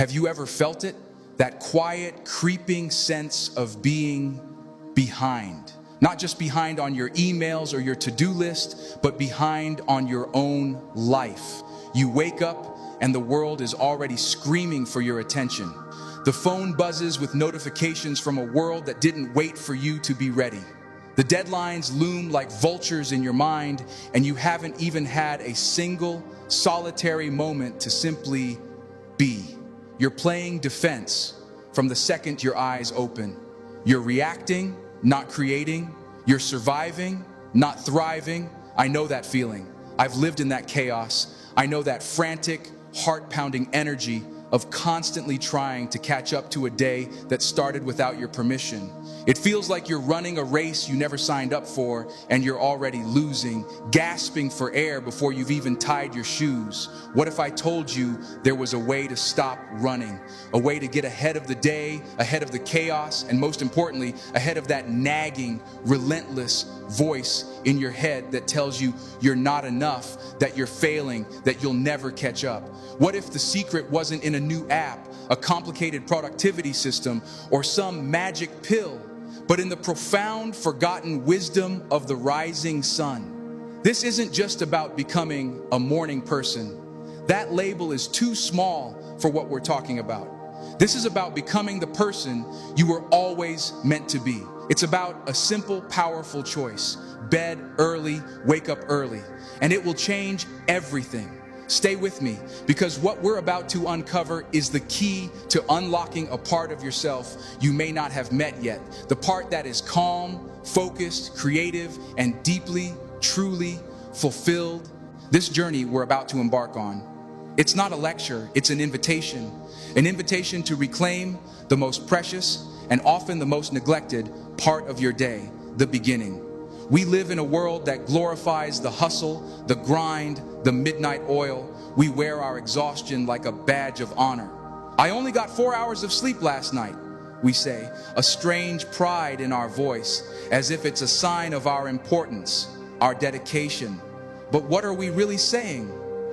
Have you ever felt it? That quiet, creeping sense of being behind. Not just behind on your emails or your to-do list, but behind on your own life. You wake up and the world is already screaming for your attention. The phone buzzes with notifications from a world that didn't wait for you to be ready. The deadlines loom like vultures in your mind, and you haven't even had a single solitary moment to simply be. You're playing defense from the second your eyes open. You're reacting, not creating. You're surviving, not thriving. I know that feeling. I've lived in that chaos. I know that frantic, heart-pounding energy of constantly trying to catch up to a day that started without your permission. It feels like you're running a race you never signed up for, and you're already losing, gasping for air before you've even tied your shoes. What if I told you there was a way to stop running, a way to get ahead of the day, ahead of the chaos, and most importantly, ahead of that nagging, relentless voice in your head that tells you you're not enough, that you're failing, that you'll never catch up? What if the secret wasn't in a new app, a complicated productivity system, or some magic pill, but in the profound, forgotten wisdom of the rising sun? This isn't just about becoming a morning person. That label is too small for what we're talking about. This is about becoming the person you were always meant to be. It's about a simple, powerful choice. Bed early, wake up early, and it will change everything. Stay with me, because what we're about to uncover is the key to unlocking a part of yourself you may not have met yet. The part that is calm, focused, creative, and deeply, truly fulfilled. This journey we're about to embark on, it's not a lecture, it's an invitation. An invitation to reclaim the most precious and often the most neglected part of your day, the beginning. We live in a world that glorifies the hustle, the grind, the midnight oil. We wear our exhaustion like a badge of honor. I only got 4 hours of sleep last night, we say, a strange pride in our voice, as if it's a sign of our importance, our dedication. But what are we really saying?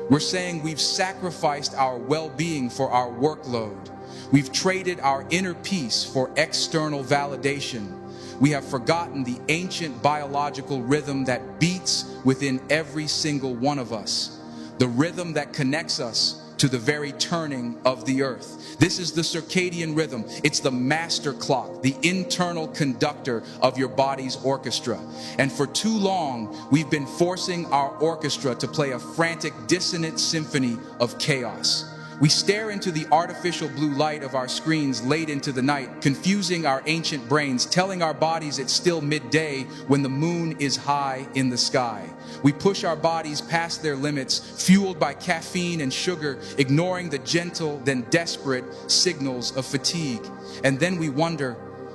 We're saying we've sacrificed our well-being for our workload. We've traded our inner peace for external validation. We have forgotten the ancient biological rhythm that beats within every single one of us, the rhythm that connects us to the very turning of the earth. This is the circadian rhythm. It's the master clock, the internal conductor of your body's orchestra. And for too long, we've been forcing our orchestra to play a frantic, dissonant symphony of chaos. We stare into the artificial blue light of our screens late into the night, confusing our ancient brains, telling our bodies it's still midday when the moon is high in the sky. We push our bodies past their limits, fueled by caffeine and sugar, ignoring the gentle, then desperate signals of fatigue. And then we wonder,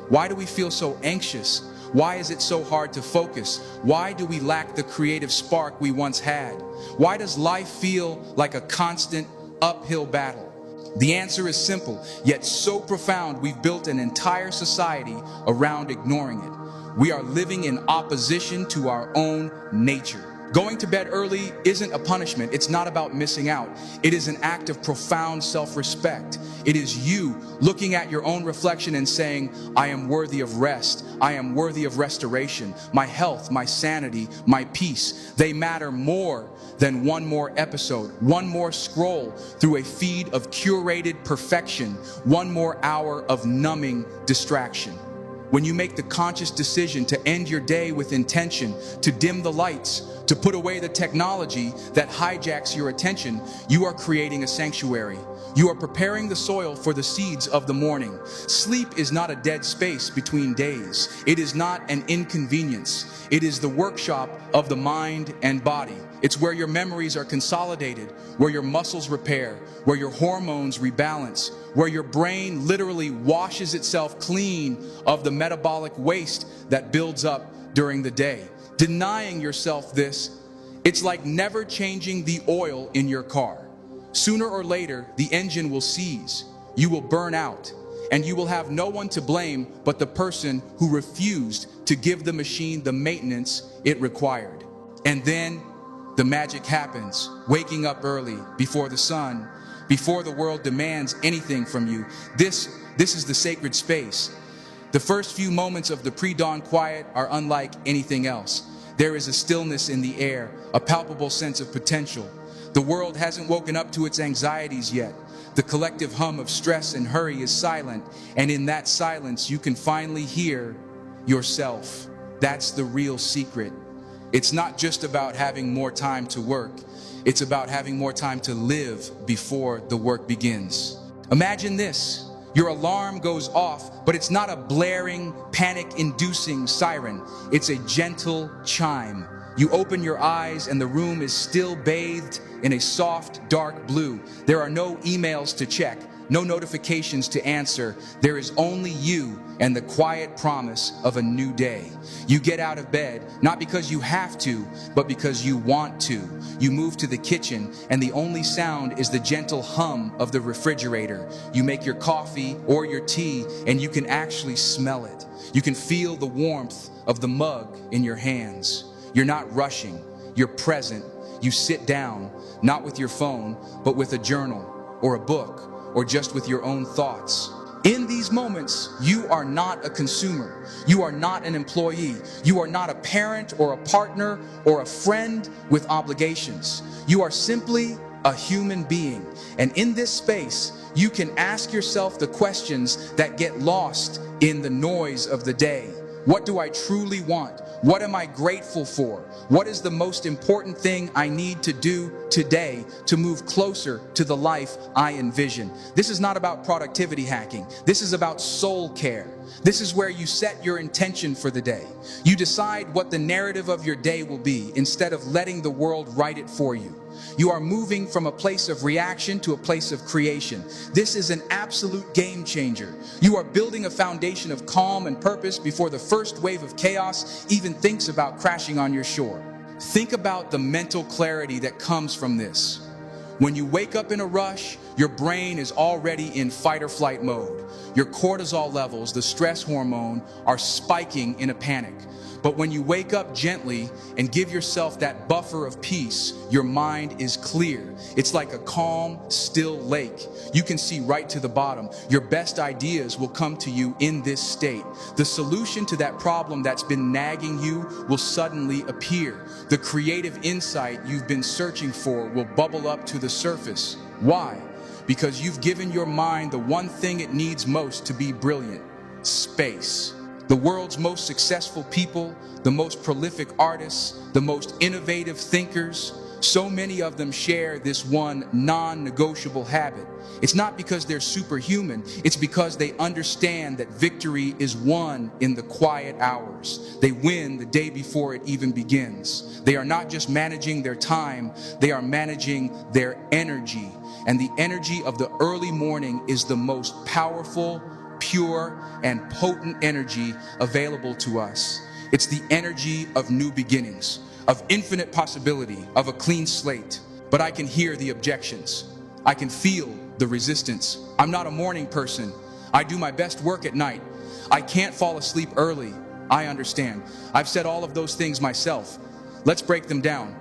why do we feel so anxious? Why is it so hard to focus? Why do we lack the creative spark we once had? Why does life feel like a constant uphill battle? The answer is simple, yet so profound we've built an entire society around ignoring it. We are living in opposition to our own nature. Going to bed early isn't a punishment. It's not about missing out. It is an act of profound self-respect. It is you looking at your own reflection and saying, I am worthy of rest. I am worthy of restoration. My health, my sanity, my peace, they matter more than one more episode, one more scroll through a feed of curated perfection, one more hour of numbing distraction. When you make the conscious decision to end your day with intention, to dim the lights, to put away the technology that hijacks your attention, you are creating a sanctuary. You are preparing the soil for the seeds of the morning. Sleep is not a dead space between days. It is not an inconvenience. It is the workshop of the mind and body. It's where your memories are consolidated, where your muscles repair, where your hormones rebalance, where your brain literally washes itself clean of the metabolic waste that builds up during the day. Denying yourself this, it's like never changing the oil in your car. Sooner or later, the engine will seize. You will burn out, and you will have no one to blame but the person who refused to give the machine the maintenance it required. And then the magic happens, waking up early before the sun, before the world demands anything from you. This is the sacred space. The first few moments of the pre-dawn quiet are unlike anything else. There is a stillness in the air, a palpable sense of potential. The world hasn't woken up to its anxieties yet. The collective hum of stress and hurry is silent, and in that silence you can finally hear yourself. That's the real secret. It's not just about having more time to work. It's about having more time to live before the work begins. Imagine this. Your alarm goes off, but it's not a blaring, panic-inducing siren. It's a gentle chime. You open your eyes and the room is still bathed in a soft, dark blue. There are no emails to check, no notifications to answer. There is only you and the quiet promise of a new day. You get out of bed, not because you have to, but because you want to. You move to the kitchen, and the only sound is the gentle hum of the refrigerator. You make your coffee or your tea, and you can actually smell it. You can feel the warmth of the mug in your hands. You're not rushing, you're present. You sit down, not with your phone, but with a journal or a book, or just with your own thoughts. In these moments, you are not a consumer. You are not an employee. You are not a parent or a partner or a friend with obligations. You are simply a human being. And in this space, you can ask yourself the questions that get lost in the noise of the day. What do I truly want? What am I grateful for? What is the most important thing I need to do today to move closer to the life I envision? This is not about productivity hacking. This is about soul care. This is where you set your intention for the day. You decide what the narrative of your day will be instead of letting the world write it for you. You are moving from a place of reaction to a place of creation. This is an absolute game changer. You are building a foundation of calm and purpose before the first wave of chaos even thinks about crashing on your shore. Think about the mental clarity that comes from this. When you wake up in a rush, your brain is already in fight or flight mode. Your cortisol levels, the stress hormone, are spiking in a panic. But when you wake up gently and give yourself that buffer of peace, your mind is clear. It's like a calm, still lake. You can see right to the bottom. Your best ideas will come to you in this state. The solution to that problem that's been nagging you will suddenly appear. The creative insight you've been searching for will bubble up to the surface. Why? Because you've given your mind the one thing it needs most to be brilliant: space. The world's most successful people, the most prolific artists, the most innovative thinkers, so many of them share this one non-negotiable habit. It's not because they're superhuman, it's because they understand that victory is won in the quiet hours. They win the day before it even begins. They are not just managing their time, they are managing their energy. And the energy of the early morning is the most powerful, pure, and potent energy available to us. It's the energy of new beginnings, of infinite possibility, of a clean slate. But I can hear the objections. I can feel the resistance. I'm not a morning person. I do my best work at night. I can't fall asleep early. I understand. I've said all of those things myself. Let's break them down.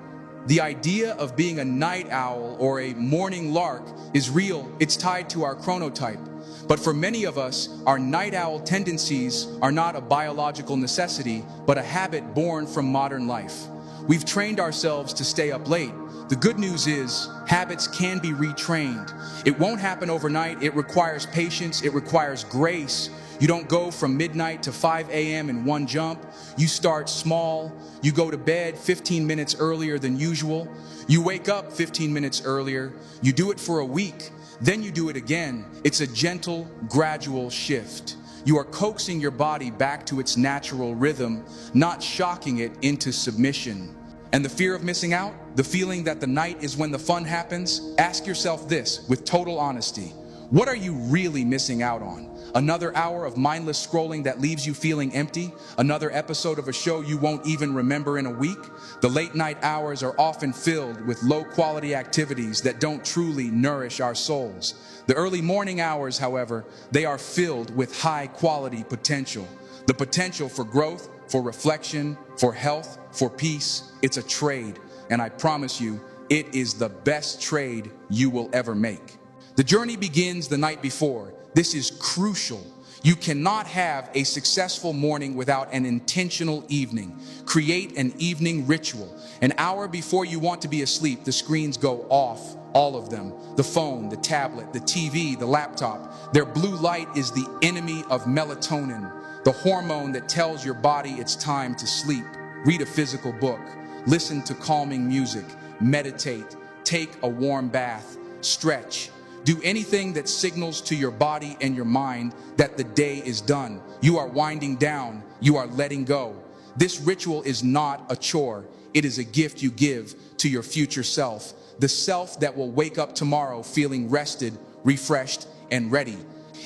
The idea of being a night owl or a morning lark is real. It's tied to our chronotype. But for many of us, our night owl tendencies are not a biological necessity, but a habit born from modern life. We've trained ourselves to stay up late. The good news is, habits can be retrained. It won't happen overnight. It requires patience. It requires grace. You don't go from midnight to 5 a.m. in one jump. You start small. You go to bed 15 minutes earlier than usual. You wake up 15 minutes earlier. You do it for a week. Then you do it again. It's a gentle, gradual shift. You are coaxing your body back to its natural rhythm, not shocking it into submission. And the fear of missing out, the feeling that the night is when the fun happens, ask yourself this with total honesty. What are you really missing out on? Another hour of mindless scrolling that leaves you feeling empty? Another episode of a show you won't even remember in a week? The late night hours are often filled with low quality activities that don't truly nourish our souls. The early morning hours, however, they are filled with high quality potential. The potential for growth, for reflection, for health, for peace. It's a trade, and I promise you, it is the best trade you will ever make. The journey begins the night before. This is crucial. You cannot have a successful morning without an intentional evening. Create an evening ritual. An hour before you want to be asleep, the screens go off, all of them. The phone, the tablet, the TV, the laptop. Their blue light is the enemy of melatonin, the hormone that tells your body it's time to sleep. Read a physical book. Listen to calming music. Meditate. Take a warm bath. Stretch. Do anything that signals to your body and your mind that the day is done. You are winding down. You are letting go. This ritual is not a chore. It is a gift you give to your future self, the self that will wake up tomorrow feeling rested, refreshed, and ready.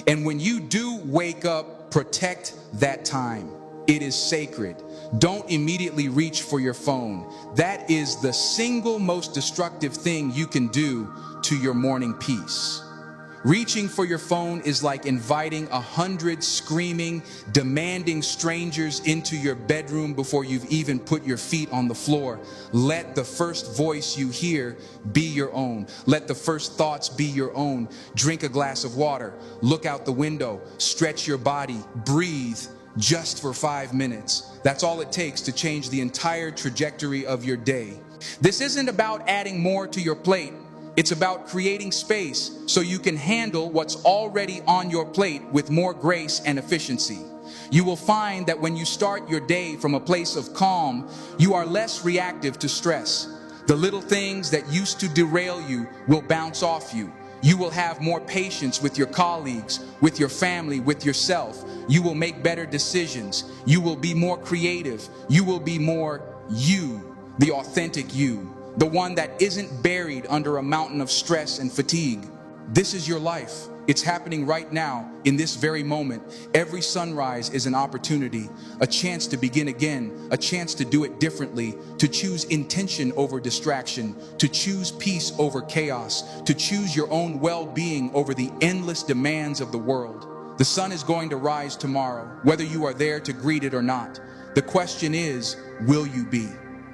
And when you do wake up, protect that time. It is sacred. Don't immediately reach for your phone. That is the single most destructive thing you can do to your morning peace. Reaching for your phone is like inviting 100 screaming, demanding strangers into your bedroom before you've even put your feet on the floor. Let the first voice you hear be your own. Let the first thoughts be your own. Drink a glass of water. Look out the window. Stretch your body. Breathe. Just for 5 minutes. That's all it takes to change the entire trajectory of your day. This isn't about adding more to your plate. It's about creating space so you can handle what's already on your plate with more grace and efficiency. You will find that when you start your day from a place of calm, you are less reactive to stress. The little things that used to derail you will bounce off you. You will have more patience with your colleagues, with your family, with yourself. You will make better decisions. You will be more creative. You will be more you, the authentic you, the one that isn't buried under a mountain of stress and fatigue. This is your life. It's happening right now, in this very moment. Every sunrise is an opportunity, a chance to begin again, a chance to do it differently, to choose intention over distraction, to choose peace over chaos, to choose your own well-being over the endless demands of the world. The sun is going to rise tomorrow, whether you are there to greet it or not. The question is, will you be?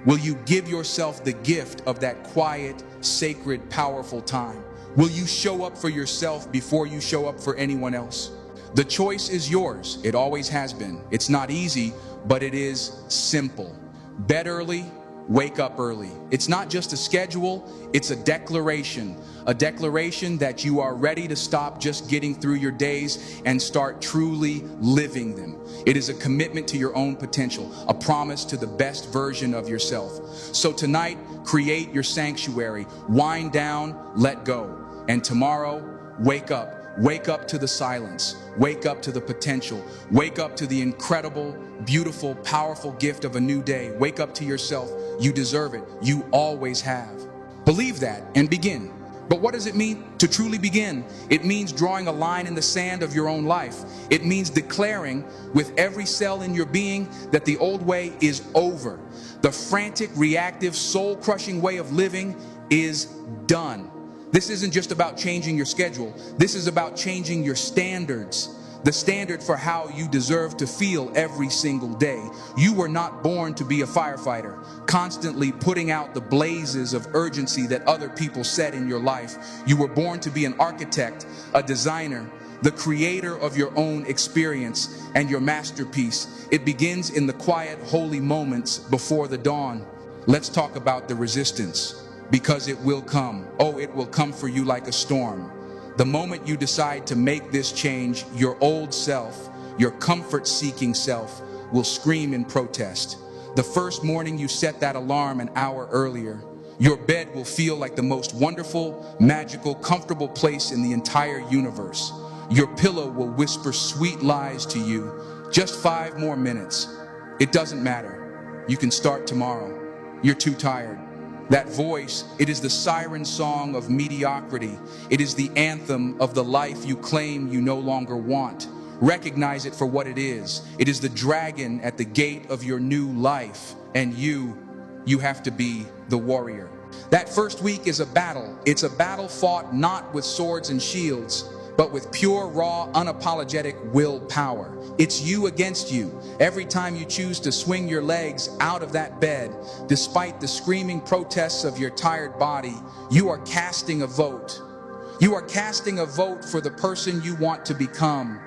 Will you give yourself the gift of that quiet, sacred, powerful time? Will you show up for yourself before you show up for anyone else? The choice is yours. It always has been. It's not easy, but it is simple. Bed early, wake up early. It's not just a schedule, it's a declaration that you are ready to stop just getting through your days and start truly living them. It is a commitment to your own potential, a promise to the best version of yourself. So tonight, create your sanctuary, wind down, let go. And tomorrow, wake up. Wake up to the silence. Wake up to the potential. Wake up to the incredible, beautiful, powerful gift of a new day. Wake up to yourself. You deserve it. You always have. Believe that and begin. But what does it mean to truly begin? It means drawing a line in the sand of your own life. It means declaring with every cell in your being that the old way is over. The frantic, reactive, soul-crushing way of living is done. This isn't just about changing your schedule. This is about changing your standards. The standard for how you deserve to feel every single day. You were not born to be a firefighter, constantly putting out the blazes of urgency that other people set in your life. You were born to be an architect, a designer, the creator of your own experience and your masterpiece. It begins in the quiet, holy moments before the dawn. Let's talk about the resistance, because it will come. Oh, it will come for you like a storm. The moment you decide to make this change, your old self, your comfort-seeking self, will scream in protest. The first morning you set that alarm an hour earlier, your bed will feel like the most wonderful, magical, comfortable place in the entire universe. Your pillow will whisper sweet lies to you. Just 5 more minutes. It doesn't matter. You can start tomorrow. You're too tired. That voice, it is the siren song of mediocrity. It is the anthem of the life you claim you no longer want. Recognize it for what it is. It is the dragon at the gate of your new life. And you have to be the warrior. That first week is a battle. It's a battle fought not with swords and shields, but with pure, raw, unapologetic willpower. It's you against you. Every time you choose to swing your legs out of that bed, despite the screaming protests of your tired body, you are casting a vote. You are casting a vote for the person you want to become.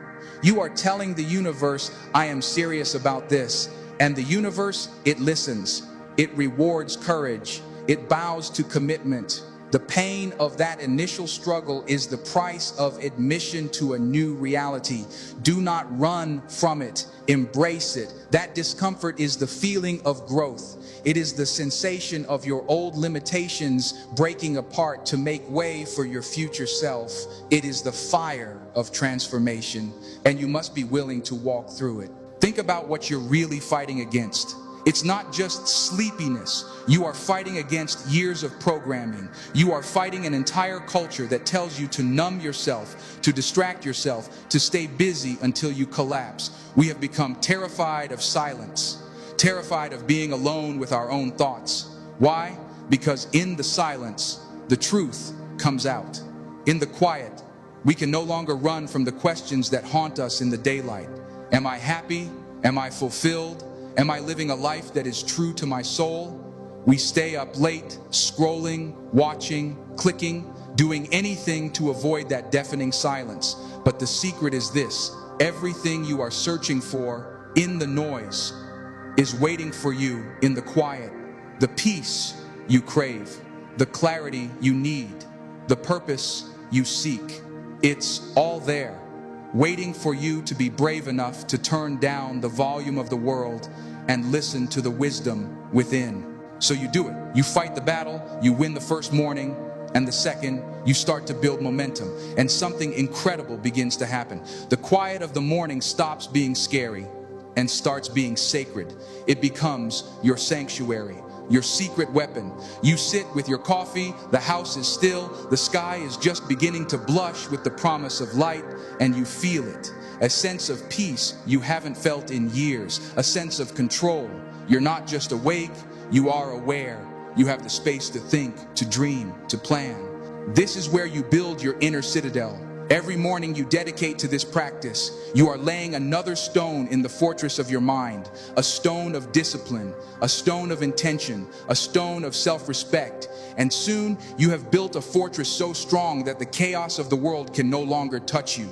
You are telling the universe, I am serious about this. And the universe, it listens. It rewards courage. It bows to commitment. The pain of that initial struggle is the price of admission to a new reality. Do not run from it. Embrace it. That discomfort is the feeling of growth. It is the sensation of your old limitations breaking apart to make way for your future self. It is the fire of transformation, and you must be willing to walk through it. Think about what you're really fighting against. It's not just sleepiness. You are fighting against years of programming. You are fighting an entire culture that tells you to numb yourself, to distract yourself, to stay busy until you collapse. We have become terrified of silence, terrified of being alone with our own thoughts. Why? Because in the silence, the truth comes out. In the quiet, we can no longer run from the questions that haunt us in the daylight. Am I happy? Am I fulfilled? Am I living a life that is true to my soul? We stay up late, scrolling, watching, clicking, doing anything to avoid that deafening silence. But the secret is this: everything you are searching for in the noise is waiting for you in the quiet. The peace you crave, the clarity you need, the purpose you seek. It's all there, waiting for you to be brave enough to turn down the volume of the world and listen to the wisdom within. So you do it. You fight the battle, you win the first morning, and the second, you start to build momentum, and something incredible begins to happen. The quiet of the morning stops being scary and starts being sacred. It becomes your sanctuary, your secret weapon. You sit with your coffee, the house is still, the sky is just beginning to blush with the promise of light, and you feel it. A sense of peace you haven't felt in years, a sense of control. You're not just awake, you are aware. You have the space to think, to dream, to plan. This is where you build your inner citadel. Every morning you dedicate to this practice, you are laying another stone in the fortress of your mind, a stone of discipline, a stone of intention, a stone of self-respect. And soon you have built a fortress so strong that the chaos of the world can no longer touch you.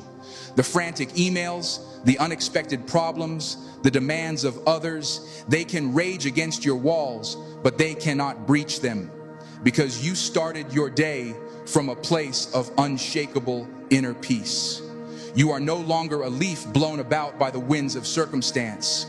The frantic emails, the unexpected problems, the demands of others, they can rage against your walls, but they cannot breach them, because you started your day from a place of unshakable inner peace. You are no longer a leaf blown about by the winds of circumstance.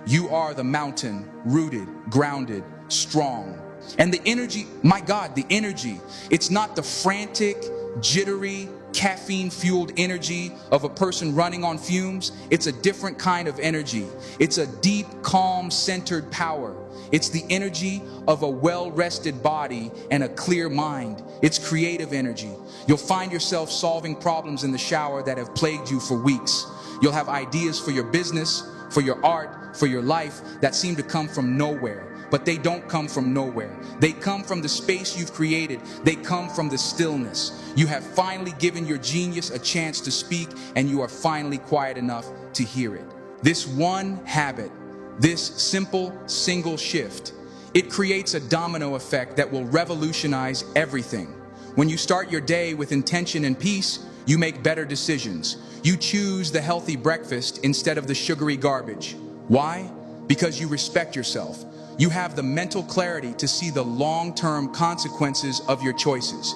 You are the mountain, rooted, grounded, strong. And the energy, my God, the energy, it's not the frantic, jittery, caffeine-fueled energy of a person running on fumes. It's a different kind of energy. It's a deep, calm, centered power. It's the energy of a well-rested body and a clear mind. It's creative energy. You'll find yourself solving problems in the shower that have plagued you for weeks. You'll have ideas for your business, for your art, for your life that seem to come from nowhere. But they don't come from nowhere. They come from the space you've created. They come from the stillness. You have finally given your genius a chance to speak, and you are finally quiet enough to hear it. This one habit, this simple single shift, it creates a domino effect that will revolutionize everything. When you start your day with intention and peace, you make better decisions. You choose the healthy breakfast instead of the sugary garbage. Why? Because you respect yourself. You have the mental clarity to see the long-term consequences of your choices.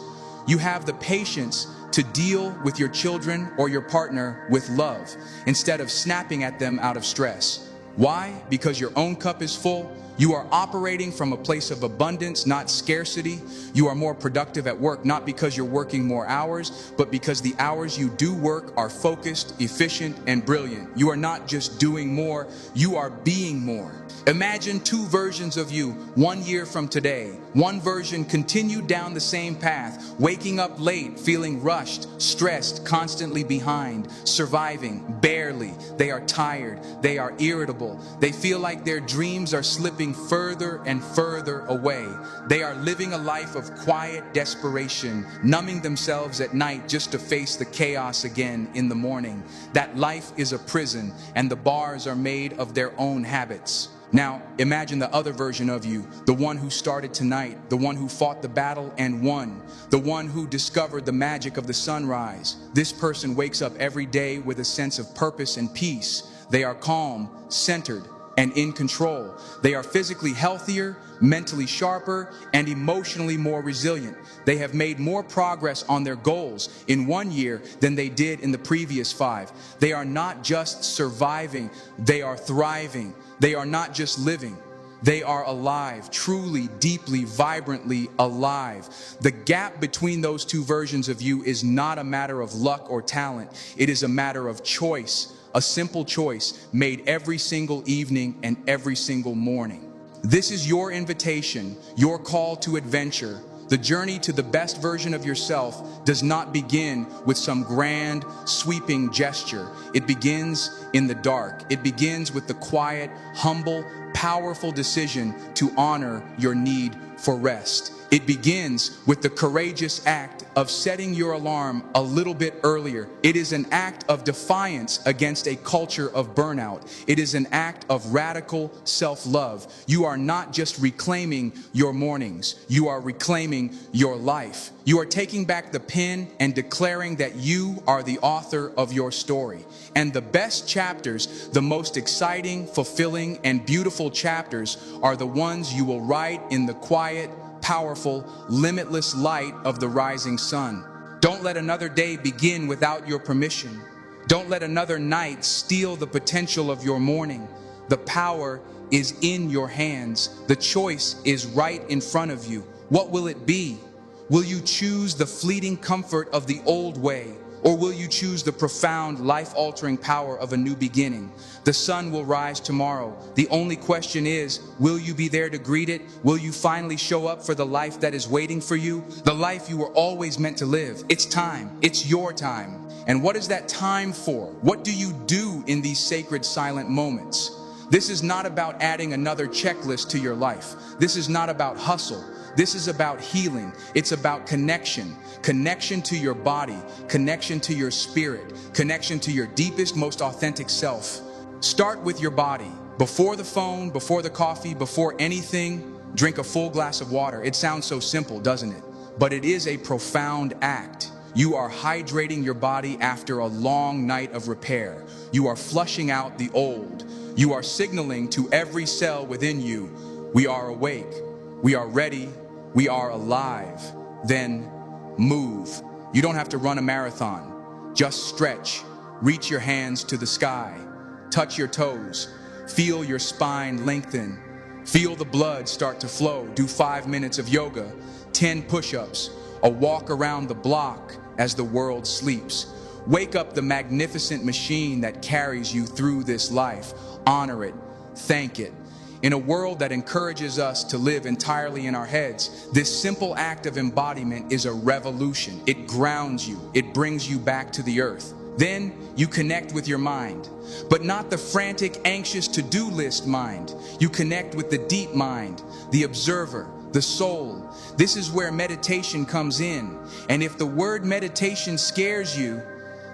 You have the patience to deal with your children or your partner with love instead of snapping at them out of stress. Why? Because your own cup is full. You are operating from a place of abundance, not scarcity. You are more productive at work, not because you're working more hours, but because the hours you do work are focused, efficient, and brilliant. You are not just doing more, you are being more. Imagine two versions of you 1 year from today. One version continued down the same path, waking up late, feeling rushed, stressed, constantly behind, surviving, barely. They are tired, they are irritable. They feel like their dreams are slipping further and further away. They are living a life of quiet desperation, numbing themselves at night just to face the chaos again in the morning. That life is a prison, and the bars are made of their own habits. Now, imagine the other version of you, the one who started tonight, the one who fought the battle and won, the one who discovered the magic of the sunrise. This person wakes up every day with a sense of purpose and peace. They are calm, centered, and in control. They are physically healthier, mentally sharper, and emotionally more resilient. They have made more progress on their goals in 1 year than they did in the previous 5. They are not just surviving, they are thriving. They are not just living, they are alive, truly, deeply, vibrantly alive. The gap between those two versions of you is not a matter of luck or talent. It is a matter of choice, a simple choice made every single evening and every single morning. This is your invitation, your call to adventure. The journey to the best version of yourself does not begin with some grand, sweeping gesture. It begins in the dark. It begins with the quiet, humble, powerful decision to honor your need for rest. It begins with the courageous act of setting your alarm a little bit earlier. It is an act of defiance against a culture of burnout. It is an act of radical self-love. You are not just reclaiming your mornings. You are reclaiming your life. You are taking back the pen and declaring that you are the author of your story. And the best chapters, the most exciting, fulfilling, and beautiful chapters are the ones you will write in the quiet, powerful, limitless light of the rising sun. Don't let another day begin without your permission. Don't let another night steal the potential of your morning. The power is in your hands. The choice is right in front of you. What will it be? Will you choose the fleeting comfort of the old way? Or will you choose the profound, life-altering power of a new beginning? The sun will rise tomorrow. The only question is, will you be there to greet it? Will you finally show up for the life that is waiting for you? The life you were always meant to live. It's time. It's your time. And what is that time for? What do you do in these sacred, silent moments? This is not about adding another checklist to your life. This is not about hustle. This is about healing. It's about connection. Connection to your body, connection to your spirit, connection to your deepest, most authentic self. Start with your body. Before the phone, before the coffee, before anything, drink a full glass of water. It sounds so simple, doesn't it? But it is a profound act. You are hydrating your body after a long night of repair. You are flushing out the old. You are signaling to every cell within you, we are awake, we are ready, we are alive. Then move. You don't have to run a marathon. Just stretch. Reach your hands to the sky. Touch your toes. Feel your spine lengthen. Feel the blood start to flow. Do 5 minutes of yoga, 10 push-ups, a walk around the block as the world sleeps. Wake up the magnificent machine that carries you through this life. Honor it. Thank it. In a world that encourages us to live entirely in our heads, this simple act of embodiment is a revolution. It grounds you. It brings you back to the earth. Then you connect with your mind, but not the frantic, anxious to-do list mind. You connect with the deep mind, the observer, the soul. This is where meditation comes in. And if the word meditation scares you,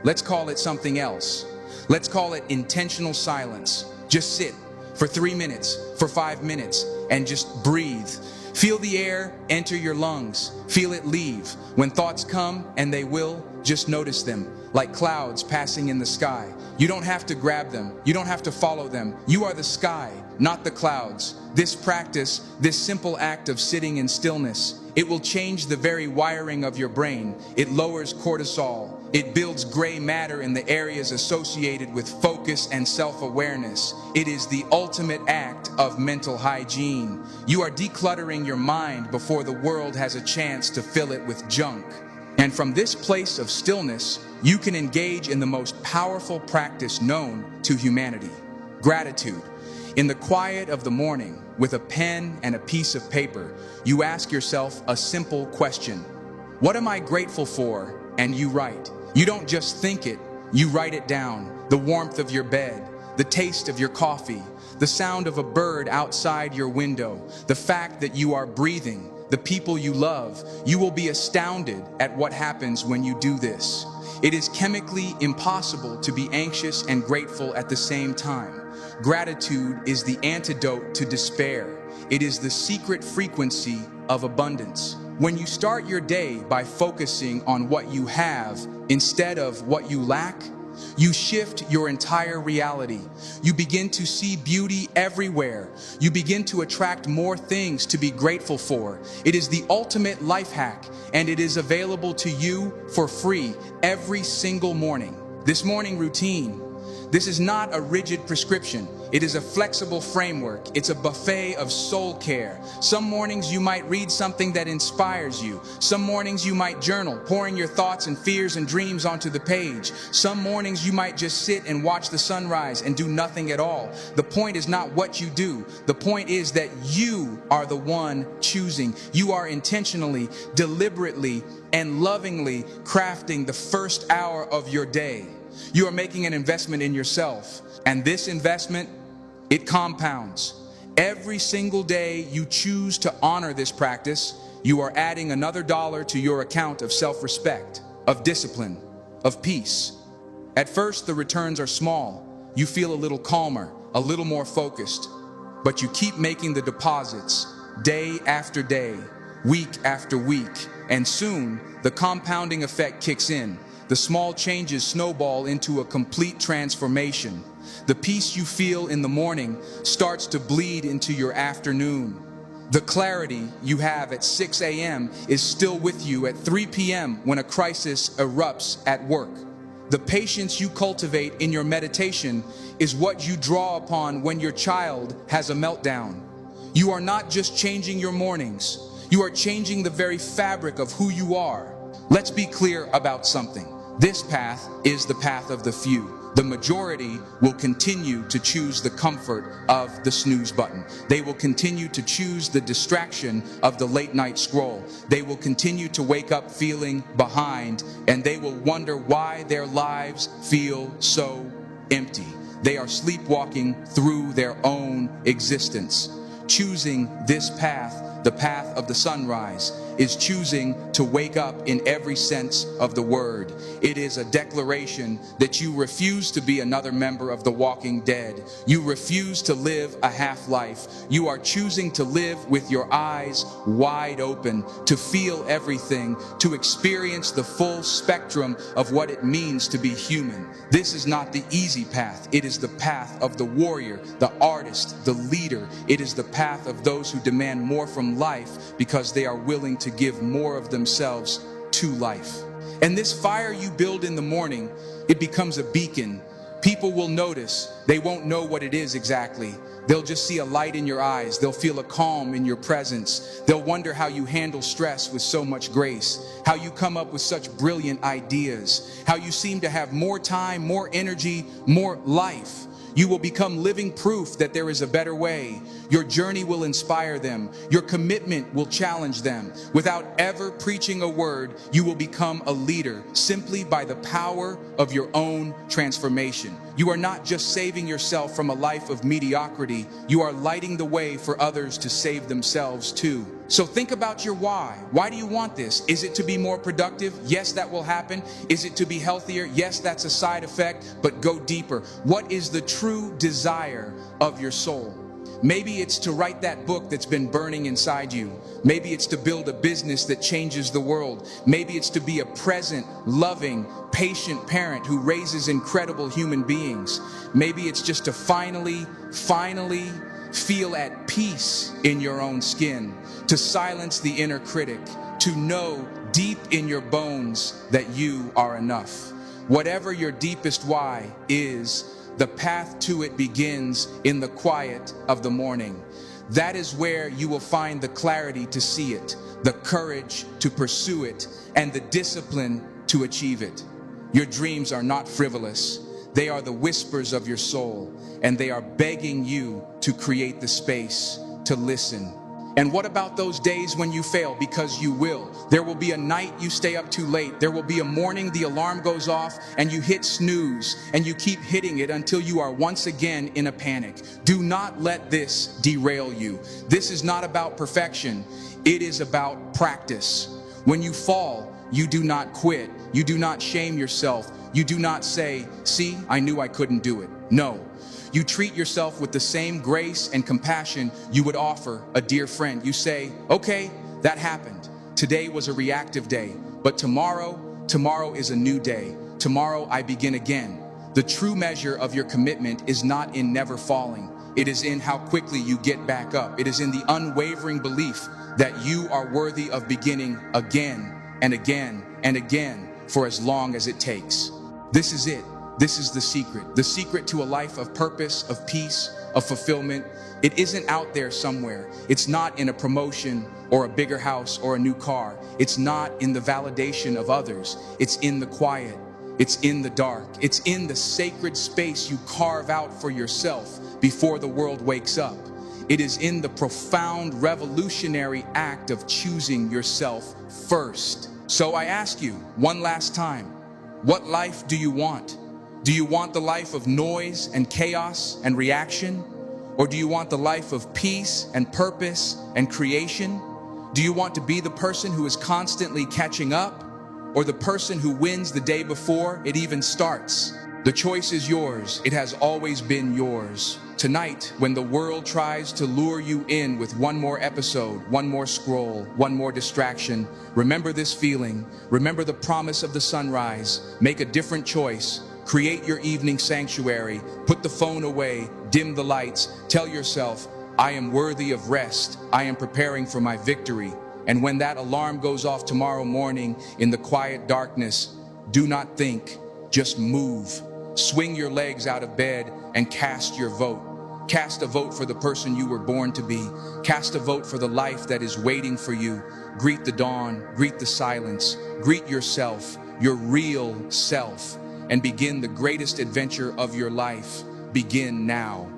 let's call it something else. Let's call it intentional silence. Just sit for 3 minutes, for 5 minutes, and just breathe. Feel the air enter your lungs. Feel it leave. When thoughts come, and they will, just notice them, like clouds passing in the sky. You don't have to grab them. You don't have to follow them. You are the sky, not the clouds. This practice, this simple act of sitting in stillness, it will change the very wiring of your brain. It lowers cortisol. It builds gray matter in the areas associated with focus and self-awareness. It is the ultimate act of mental hygiene. You are decluttering your mind before the world has a chance to fill it with junk. And from this place of stillness, you can engage in the most powerful practice known to humanity: gratitude. In the quiet of the morning, with a pen and a piece of paper, you ask yourself a simple question. What am I grateful for? And you write. You don't just think it, you write it down. The warmth of your bed, the taste of your coffee, the sound of a bird outside your window, the fact that you are breathing, the people you love. You will be astounded at what happens when you do this. It is chemically impossible to be anxious and grateful at the same time. Gratitude is the antidote to despair. It is the secret frequency of abundance. When you start your day by focusing on what you have instead of what you lack, you shift your entire reality. You begin to see beauty everywhere. You begin to attract more things to be grateful for. It is the ultimate life hack, and it is available to you for free every single morning. This morning routine, this is not a rigid prescription. It is a flexible framework. It's a buffet of soul care. Some mornings you might read something that inspires you. Some mornings you might journal, pouring your thoughts and fears and dreams onto the page. Some mornings you might just sit and watch the sunrise and do nothing at all. The point is not what you do. The point is that you are the one choosing. You are intentionally, deliberately, and lovingly crafting the first hour of your day. You are making an investment in yourself, and this investment, it compounds. Every single day you choose to honor this practice, you are adding another dollar to your account of self-respect, of discipline, of peace. At first, the returns are small. You feel a little calmer, a little more focused, but you keep making the deposits day after day, week after week, and soon the compounding effect kicks in. The small changes snowball into a complete transformation. The peace you feel in the morning starts to bleed into your afternoon. The clarity you have at 6 a.m. is still with you at 3 p.m. when a crisis erupts at work. The patience you cultivate in your meditation is what you draw upon when your child has a meltdown. You are not just changing your mornings, you are changing the very fabric of who you are. Let's be clear about something. This path is the path of the few. The majority will continue to choose the comfort of the snooze button. They will continue to choose the distraction of the late night scroll. They will continue to wake up feeling behind, and they will wonder why their lives feel so empty. They are sleepwalking through their own existence. Choosing this path, the path of the sunrise, is choosing to wake up in every sense of the word. It is a declaration that you refuse to be another member of the walking dead. You refuse to live a half-life. You are choosing to live with your eyes wide open, to feel everything, to experience the full spectrum of what it means to be human. This is not the easy path. It is the path of the warrior, the artist, the leader. It is the path of those who demand more from life because they are willing to give more of themselves to life. And this fire you build in the morning, it becomes a beacon. People will notice. They won't know what it is exactly. They'll just see a light in your eyes. They'll feel a calm in your presence. They'll wonder how you handle stress with so much grace, how you come up with such brilliant ideas, how you seem to have more time, more energy, more life. You will become living proof that there is a better way. Your journey will inspire them. Your commitment will challenge them. Without ever preaching a word, you will become a leader simply by the power of your own transformation. You are not just saving yourself from a life of mediocrity. You are lighting the way for others to save themselves too. So think about your why. Why do you want this? Is it to be more productive? Yes, that will happen. Is it to be healthier? Yes, that's a side effect, but go deeper. What is the true desire of your soul? Maybe it's to write that book that's been burning inside you. Maybe it's to build a business that changes the world. Maybe it's to be a present, loving, patient parent who raises incredible human beings. Maybe it's just to finally feel at peace in your own skin, to silence the inner critic, to know deep in your bones that you are enough. Whatever your deepest why is, the path to it begins in the quiet of the morning. That is where you will find the clarity to see it, the courage to pursue it, and the discipline to achieve it. Your dreams are not frivolous. They are the whispers of your soul, and they are begging you to create the space to listen. And what about those days when you fail? Because you will. There will be a night you stay up too late. There will be a morning the alarm goes off and you hit snooze and you keep hitting it until you are once again in a panic. Do not let this derail you. This is not about perfection. It is about practice. When you fall, you do not quit. You do not shame yourself. You do not say, see, I knew I couldn't do it. No. You treat yourself with the same grace and compassion you would offer a dear friend. You say, okay, that happened. Today was a reactive day, but tomorrow is a new day. Tomorrow I begin again. The true measure of your commitment is not in never falling. It is in how quickly you get back up. It is in the unwavering belief that you are worthy of beginning again and again and again for as long as it takes. This is it. This is the secret to a life of purpose, of peace, of fulfillment. It isn't out there somewhere. It's not in a promotion or a bigger house or a new car. It's not in the validation of others. It's in the quiet. It's in the dark. It's in the sacred space you carve out for yourself before the world wakes up. It is in the profound revolutionary act of choosing yourself first. So I ask you one last time, what life do you want? Do you want the life of noise and chaos and reaction? Or do you want the life of peace and purpose and creation? Do you want to be the person who is constantly catching up, or the person who wins the day before it even starts? The choice is yours. It has always been yours. Tonight, when the world tries to lure you in with one more episode, one more scroll, one more distraction, remember this feeling. Remember the promise of the sunrise. Make a different choice. Create your evening sanctuary. Put the phone away. Dim the lights. Tell yourself, I am worthy of rest. I am preparing for my victory. And when that alarm goes off tomorrow morning in the quiet darkness, do not think, just move. Swing your legs out of bed and cast your vote. Cast a vote for the person you were born to be. Cast a vote for the life that is waiting for you. Greet the dawn, greet the silence, greet yourself, your real self, and begin the greatest adventure of your life. Begin now.